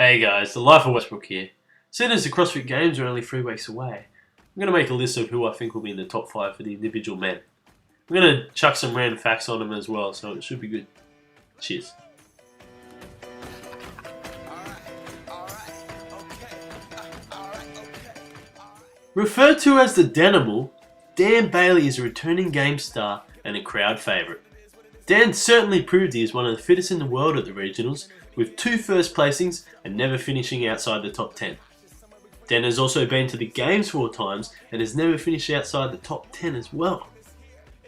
Hey guys, the Life of Westbrook here. Seeing as the CrossFit Games are only 3 weeks away, I'm going to make a list of who I think will be in the top 5 for the individual men. I'm going to chuck some random facts on them as well, so it should be good. Cheers. Referred to as the Danimal, Dan Bailey is a returning game star and a crowd favourite. Dan certainly proved he is one of the fittest in the world at the regionals, with 2 first placings and never finishing outside the top 10. Dan has also been to the games 4 times and has never finished outside the top 10 as well.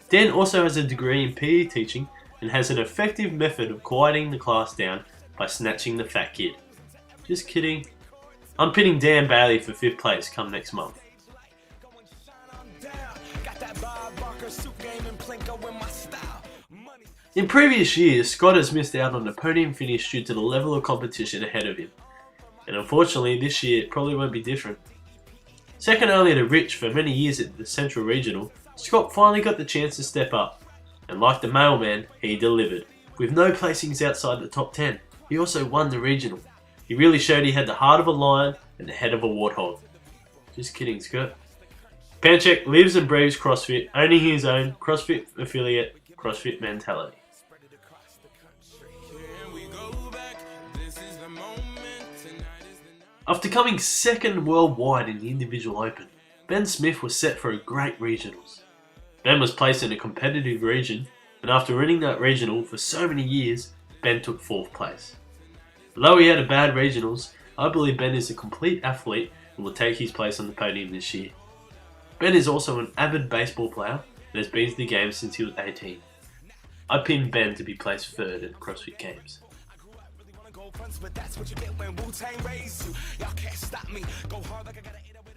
Dan also has a degree in PE teaching and has an effective method of quieting the class down by snatching the fat kid. Just kidding. I'm pitting Dan Bailey for 5th place come next month. In previous years, Scott has missed out on the podium finish due to the level of competition ahead of him. And unfortunately this year it probably won't be different. Second only to Rich for many years at the Central Regional, Scott finally got the chance to step up. And like the mailman, he delivered. With no placings outside the top 10, he also won the regional. He really showed he had the heart of a lion and the head of a warthog. Just kidding, Scott. Panchek lives and breathes CrossFit, owning his own CrossFit affiliate, CrossFit Mentality. After coming 2nd worldwide in the individual open, Ben Smith was set for a great regionals. Ben was placed in a competitive region, and after winning that regional for so many years, Ben took 4th place. Although he had a bad regionals, I believe Ben is a complete athlete and will take his place on the podium this year. Ben is also an avid baseball player and has been to the games since he was 18. I pinned Ben to be placed 3rd at the CrossFit Games.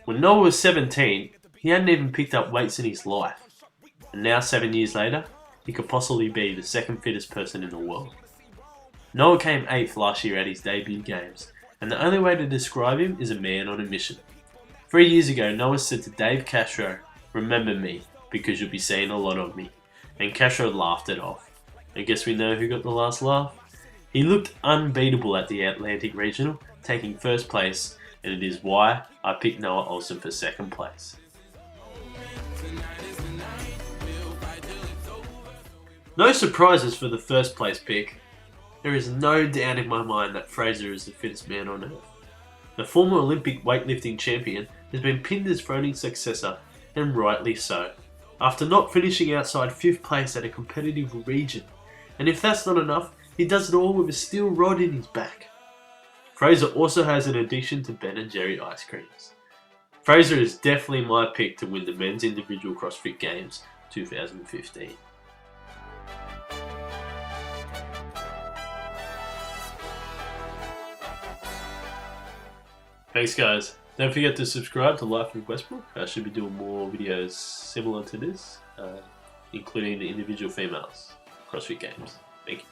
When Noah was 17, he hadn't even picked up weights in his life. And now 7 years later, he could possibly be the 2nd fittest person in the world. Noah came 8th last year at his debut games, and the only way to describe him is a man on a mission. 3 years ago, Noah said to Dave Castro, "Remember me, because you'll be seeing a lot of me." And Castro laughed it off. I guess we know who got the last laugh. He looked unbeatable at the Atlantic Regional, taking 1st place, and it is why I picked Noah Ohlsen for 2nd place. No surprises for the 1st place pick. There is no doubt in my mind that Fraser is the fittest man on earth. The former Olympic weightlifting champion has been pinned as Froning's successor, and rightly so, after not finishing outside 5th place at a competitive region. And if that's not enough, he does it all with a steel rod in his back. Fraser also has an addiction to Ben & Jerry ice creams. Fraser is definitely my pick to win the men's individual CrossFit Games 2015. Thanks guys. Don't forget to subscribe to Life of Westbrook. I should be doing more videos similar to this, including the individual females CrossFit Games. Thank you.